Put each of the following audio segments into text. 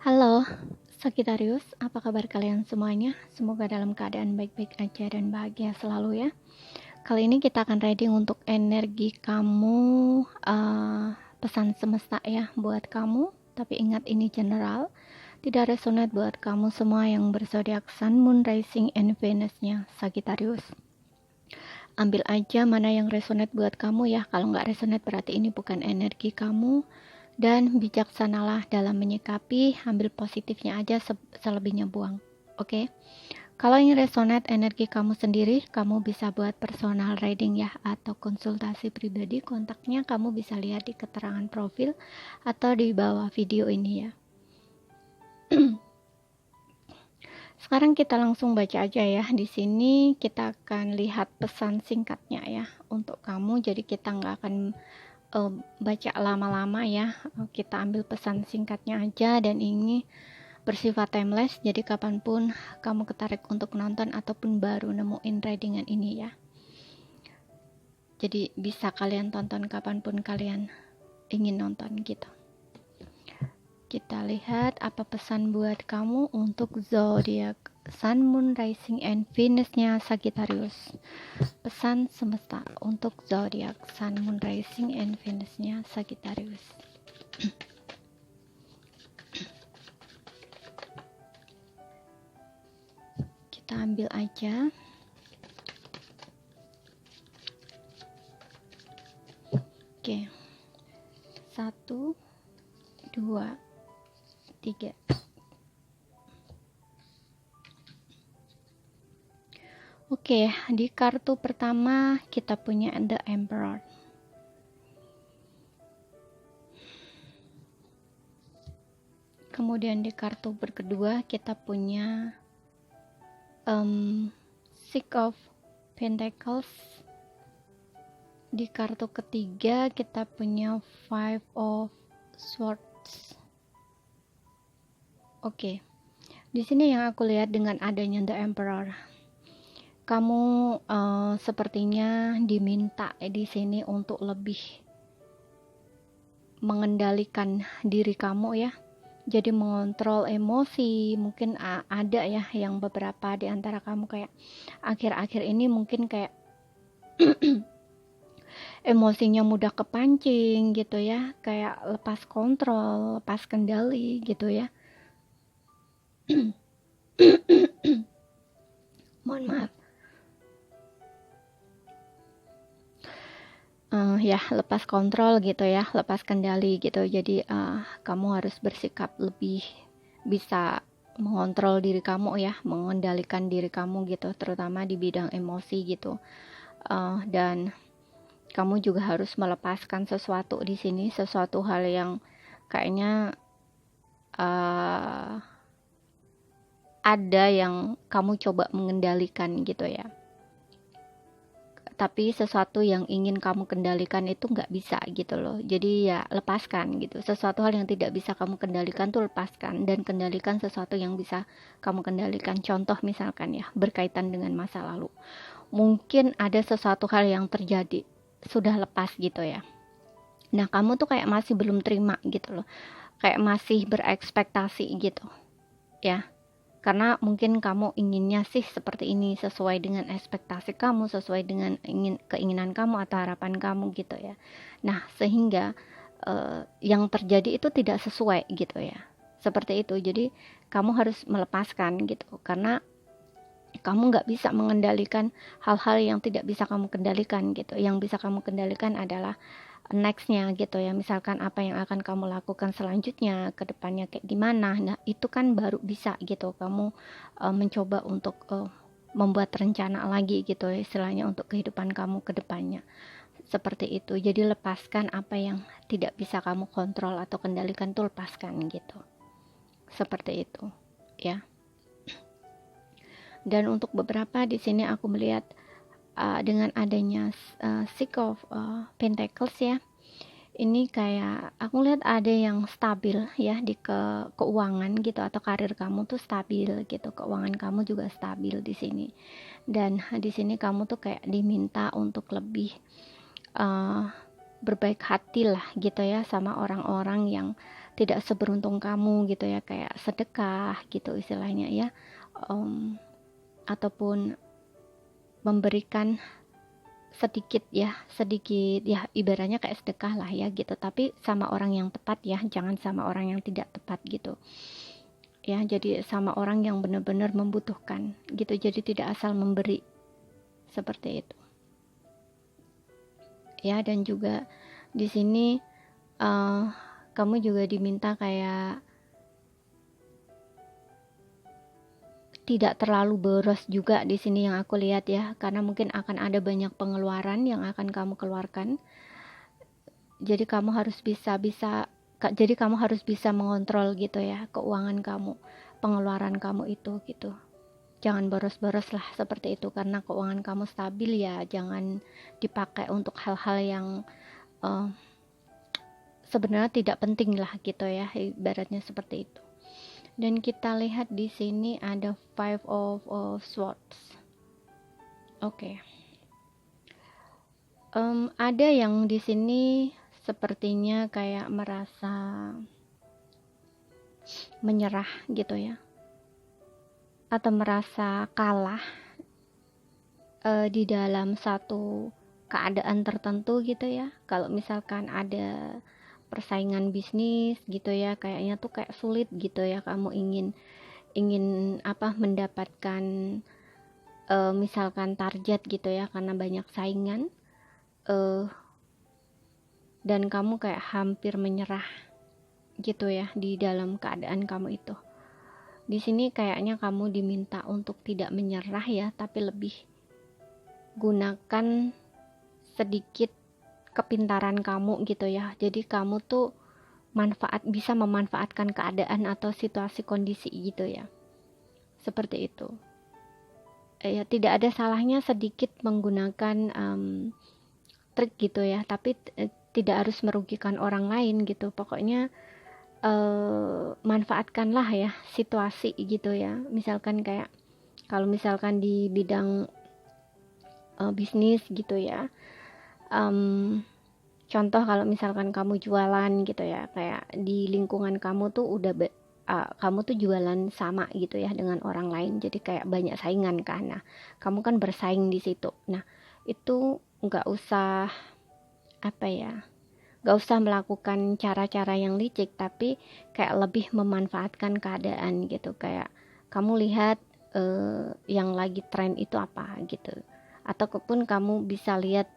Halo, Sagittarius, apa kabar kalian semuanya? Semoga dalam keadaan baik-baik aja dan bahagia selalu ya. Kali ini kita akan reading untuk energi kamu, pesan semesta ya buat kamu. Tapi ingat ini general, tidak resonate buat kamu semua yang berzodiak Sun, Moon, Rising, and Venus-nya Sagittarius. Ambil aja mana yang resonate buat kamu ya. Kalau nggak resonate berarti ini bukan energi kamu. Dan bijaksanalah dalam menyikapi, ambil positifnya aja, selebihnya buang. Oke? Kalau ini resonate energi kamu sendiri, kamu bisa buat personal reading ya, atau konsultasi pribadi. Kontaknya kamu bisa lihat di keterangan profil atau di bawah video ini ya. Sekarang kita langsung baca aja ya. Di sini kita akan lihat pesan singkatnya ya untuk kamu. Jadi kita nggak akan baca lama-lama ya. Kita ambil pesan singkatnya aja, dan ini bersifat timeless, jadi kapanpun kamu ketarik untuk nonton ataupun baru nemuin readingan ini ya, jadi bisa kalian tonton kapanpun kalian ingin nonton gitu. Kita lihat apa pesan buat kamu untuk zodiak Sun, Moon, Rising, and Venus-nya Sagittarius. Pesan semesta untuk zodiak Sun, Moon, Rising, and Venus-nya Sagittarius. Kita ambil aja. Oke. 1, 2, 3. Oke, di kartu pertama kita punya The Emperor. Kemudian di kartu kedua kita punya Six of Pentacles. Di kartu ketiga kita punya Five of Swords. Oke. Di sini yang aku lihat dengan adanya The Emperor, kamu sepertinya diminta di sini untuk lebih mengendalikan diri kamu ya. Jadi mengontrol emosi. Mungkin ada ya yang beberapa di antara kamu kayak akhir-akhir ini mungkin kayak emosinya mudah kepancing gitu ya, kayak lepas kontrol, lepas kendali gitu ya. Mohon maaf. Ya lepas kontrol gitu ya, lepas kendali gitu. Jadi kamu harus bersikap lebih bisa mengontrol diri kamu ya, mengendalikan diri kamu gitu, terutama di bidang emosi gitu. Dan kamu juga harus melepaskan sesuatu di sini, sesuatu hal yang kayaknya ada yang kamu coba mengendalikan gitu ya, tapi sesuatu yang ingin kamu kendalikan itu nggak bisa gitu loh. Jadi ya lepaskan gitu. Sesuatu hal yang tidak bisa kamu kendalikan tuh lepaskan, dan kendalikan sesuatu yang bisa kamu kendalikan. Contoh misalkan ya, berkaitan dengan masa lalu, mungkin ada sesuatu hal yang terjadi sudah lepas gitu ya. Nah kamu tuh kayak masih belum terima gitu loh, kayak masih berekspektasi gitu ya, karena mungkin kamu inginnya sih seperti ini, sesuai dengan ekspektasi kamu, sesuai dengan keinginan kamu atau harapan kamu gitu ya. Nah sehingga yang terjadi itu tidak sesuai gitu ya, seperti itu. Jadi kamu harus melepaskan gitu, karena kamu nggak bisa mengendalikan hal-hal yang tidak bisa kamu kendalikan gitu. Yang bisa kamu kendalikan adalah nextnya gitu ya, misalkan apa yang akan kamu lakukan selanjutnya, ke depannya kayak gimana. Nah itu kan baru bisa gitu kamu mencoba untuk membuat rencana lagi gitu ya, istilahnya untuk kehidupan kamu ke depannya, seperti itu. Jadi lepaskan apa yang tidak bisa kamu kontrol atau kendalikan, tuh lepaskan gitu, seperti itu ya. Dan untuk beberapa di sini aku melihat dengan adanya Six of Pentacles ya, ini kayak aku lihat ada yang stabil ya di keuangan gitu, atau karir kamu tuh stabil gitu, keuangan kamu juga stabil di sini. Dan di sini kamu tuh kayak diminta untuk lebih berbaik hati lah gitu ya sama orang-orang yang tidak seberuntung kamu gitu ya, kayak sedekah gitu istilahnya ya, ataupun memberikan sedikit ya ibaratnya kayak sedekah lah ya gitu, tapi sama orang yang tepat ya, jangan sama orang yang tidak tepat gitu ya. Jadi sama orang yang benar-benar membutuhkan gitu, jadi tidak asal memberi seperti itu ya. Dan juga di sini kamu juga diminta kayak tidak terlalu boros juga di sini yang aku lihat ya, karena mungkin akan ada banyak pengeluaran yang akan kamu keluarkan. Jadi kamu harus bisa mengontrol gitu ya keuangan kamu, pengeluaran kamu itu gitu. Jangan boros-boros lah seperti itu, karena keuangan kamu stabil ya, jangan dipakai untuk hal-hal yang sebenarnya tidak penting lah gitu ya, ibaratnya seperti itu. Dan kita lihat di sini ada Five of Swords. Oke. Ada yang di sini sepertinya kayak merasa menyerah gitu ya, atau merasa kalah di dalam satu keadaan tertentu gitu ya. Kalau misalkan ada persaingan bisnis gitu ya, kayaknya tuh kayak sulit gitu ya, kamu ingin mendapatkan misalkan target gitu ya, karena banyak saingan dan kamu kayak hampir menyerah gitu ya di dalam keadaan kamu itu. Di sini kayaknya kamu diminta untuk tidak menyerah ya, tapi lebih gunakan sedikit kepintaran kamu gitu ya. Jadi kamu tuh bisa memanfaatkan keadaan atau situasi kondisi gitu ya, seperti itu ya. Tidak ada salahnya sedikit menggunakan trik gitu ya, tapi tidak harus merugikan orang lain gitu. Pokoknya manfaatkanlah ya situasi gitu ya. Misalkan kayak kalau misalkan di bidang bisnis gitu ya, contoh kalau misalkan kamu jualan gitu ya, kayak di lingkungan kamu tuh kamu tuh jualan sama gitu ya dengan orang lain, jadi kayak banyak saingan kan. Nah, kamu kan bersaing di situ. Nah, itu nggak usah melakukan cara-cara yang licik, tapi kayak lebih memanfaatkan keadaan gitu. Kayak kamu lihat yang lagi tren itu apa gitu, ataupun kamu bisa lihat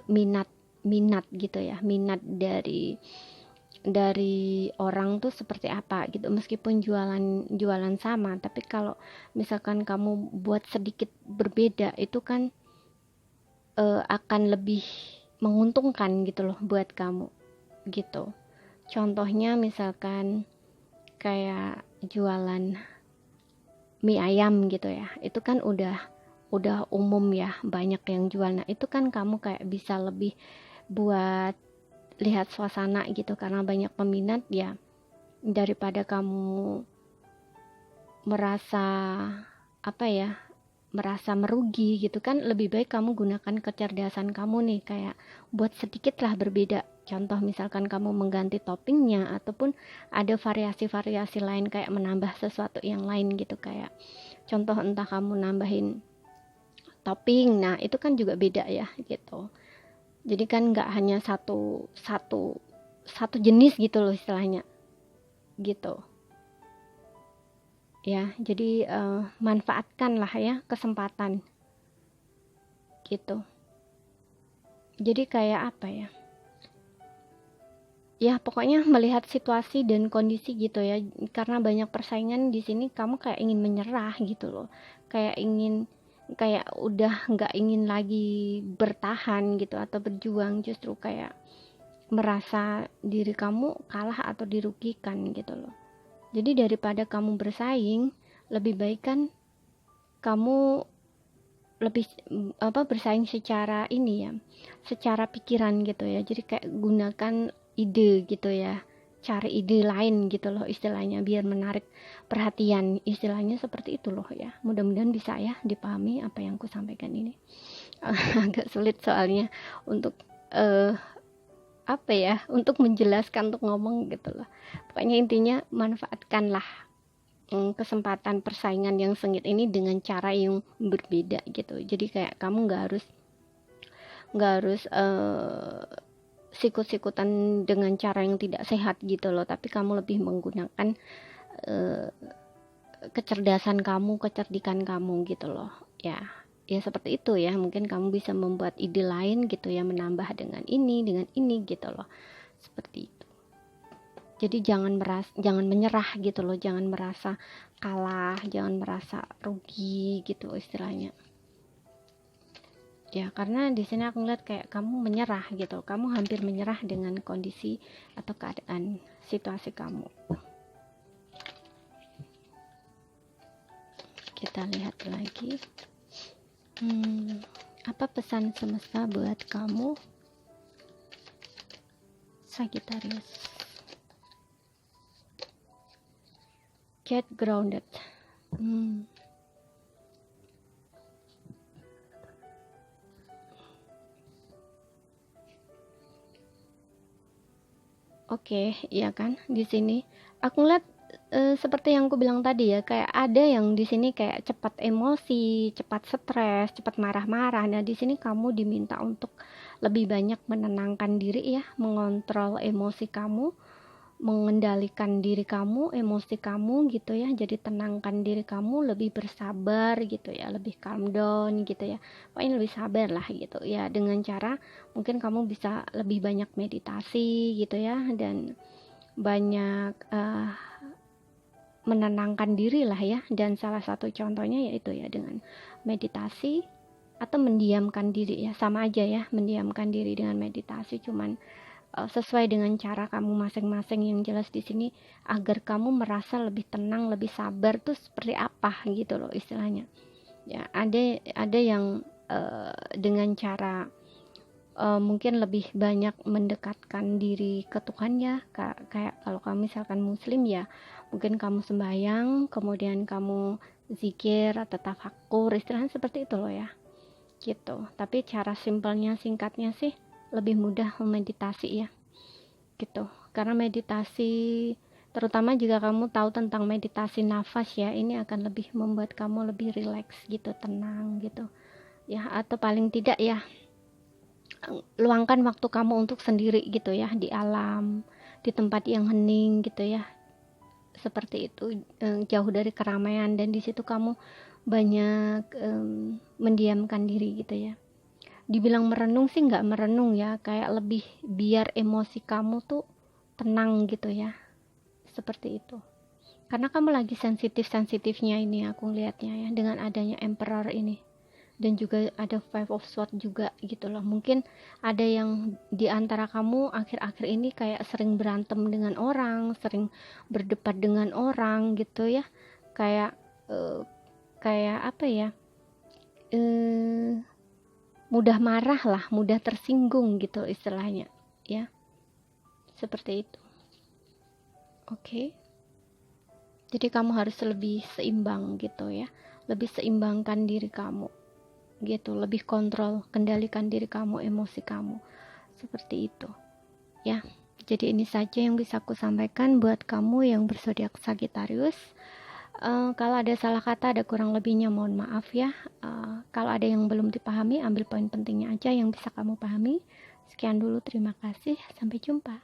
minat gitu ya, minat dari orang tuh seperti apa gitu. Meskipun jualan sama, tapi kalau misalkan kamu buat sedikit berbeda, itu kan akan lebih menguntungkan gitu loh buat kamu gitu. Contohnya misalkan kayak jualan mie ayam gitu ya, itu kan udah umum ya, banyak yang jual. Nah, itu kan kamu kayak bisa lebih buat lihat suasana gitu, karena banyak peminat ya, daripada kamu merasa merasa merugi gitu kan. Lebih baik kamu gunakan kecerdasan kamu nih, kayak buat sedikit lah berbeda. Contoh misalkan kamu mengganti toppingnya, ataupun ada variasi-variasi lain, kayak menambah sesuatu yang lain gitu. Kayak contoh entah kamu nambahin topping, nah itu kan juga beda ya gitu. Jadi kan nggak hanya satu jenis gitu loh istilahnya gitu ya. Jadi manfaatkanlah ya kesempatan gitu. Jadi kayak ya pokoknya melihat situasi dan kondisi gitu ya, karena banyak persaingan di sini, kamu kayak ingin menyerah gitu loh, kayak udah nggak ingin lagi bertahan gitu atau berjuang, justru kayak merasa diri kamu kalah atau dirugikan gitu loh. Jadi daripada kamu bersaing, lebih baik kan kamu lebih bersaing secara secara pikiran gitu ya. Jadi kayak gunakan ide gitu ya, cari ide lain gitu loh istilahnya, biar menarik perhatian, istilahnya seperti itu loh ya. Mudah-mudahan bisa ya dipahami apa yang aku sampaikan ini. Agak sulit soalnya untuk apa ya, untuk menjelaskan, untuk ngomong gitu loh. Pokoknya intinya manfaatkanlah kesempatan persaingan yang sengit ini dengan cara yang berbeda gitu. Jadi kayak kamu nggak harus sikut-sikutan dengan cara yang tidak sehat gitu loh, tapi kamu lebih menggunakan uh, kecerdasan kamu, kecerdikan kamu gitu loh ya. Ya seperti itu ya, mungkin kamu bisa membuat ide lain gitu ya, menambah dengan ini gitu loh, seperti itu. Jadi jangan menyerah gitu loh, jangan merasa kalah, jangan merasa rugi gitu istilahnya ya. Karena di sini aku ngeliat kayak kamu menyerah gitu, kamu hampir menyerah dengan kondisi atau keadaan situasi kamu. Kita lihat lagi, apa pesan semesta buat kamu Sagittarius? Get grounded. Oke, iya kan? Di sini aku ngeliat seperti yang aku bilang tadi ya, kayak ada yang di sini kayak cepat emosi, cepat stres, cepat marah-marah. Nah, di sini kamu diminta untuk lebih banyak menenangkan diri ya, mengontrol emosi kamu, mengendalikan diri kamu, emosi kamu gitu ya. Jadi tenangkan diri kamu, lebih bersabar gitu ya, lebih calm down gitu ya. Pokoknya lebih sabar lah gitu ya, dengan cara mungkin kamu bisa lebih banyak meditasi gitu ya, dan banyak menenangkan diri lah ya. Dan salah satu contohnya yaitu ya dengan meditasi atau mendiamkan diri ya, sama aja ya, mendiamkan diri dengan meditasi, cuman sesuai dengan cara kamu masing-masing. Yang jelas di sini agar kamu merasa lebih tenang, lebih sabar tuh seperti apa gitu loh istilahnya ya. Ada yang dengan cara mungkin lebih banyak mendekatkan diri ke Tuhan ya, kayak kalau kamu misalkan muslim ya, mungkin kamu sembahyang, kemudian kamu zikir atau tafakur, istilahnya seperti itu loh ya gitu. Tapi cara simpelnya, singkatnya sih lebih mudah meditasi ya gitu. Karena meditasi, terutama jika kamu tahu tentang meditasi nafas ya, ini akan lebih membuat kamu lebih rileks gitu, tenang gitu ya. Atau paling tidak ya, luangkan waktu kamu untuk sendiri gitu ya, di alam, di tempat yang hening gitu ya, seperti itu, jauh dari keramaian, dan di situ kamu banyak mendiamkan diri gitu ya. Dibilang merenung sih nggak merenung ya, kayak lebih biar emosi kamu tuh tenang gitu ya, seperti itu. Karena kamu lagi sensitifnya ini, aku ngelihatnya ya, dengan adanya Emperor ini, dan juga ada Five of Swords juga gitu loh. Mungkin ada yang di antara kamu akhir-akhir ini kayak sering berantem dengan orang, sering berdebat dengan orang gitu ya, kayak kayak apa ya, mudah marah lah, mudah tersinggung gitu istilahnya ya, seperti itu. Oke. Jadi kamu harus lebih seimbang gitu ya, lebih seimbangkan diri kamu gitu, lebih kontrol, kendalikan diri kamu, emosi kamu, seperti itu ya. Jadi ini saja yang bisa aku sampaikan buat kamu yang berzodiak Sagittarius. Kalau ada salah kata, ada kurang lebihnya, mohon maaf ya. Kalau ada yang belum dipahami, ambil poin pentingnya aja yang bisa kamu pahami. Sekian dulu, terima kasih, sampai jumpa.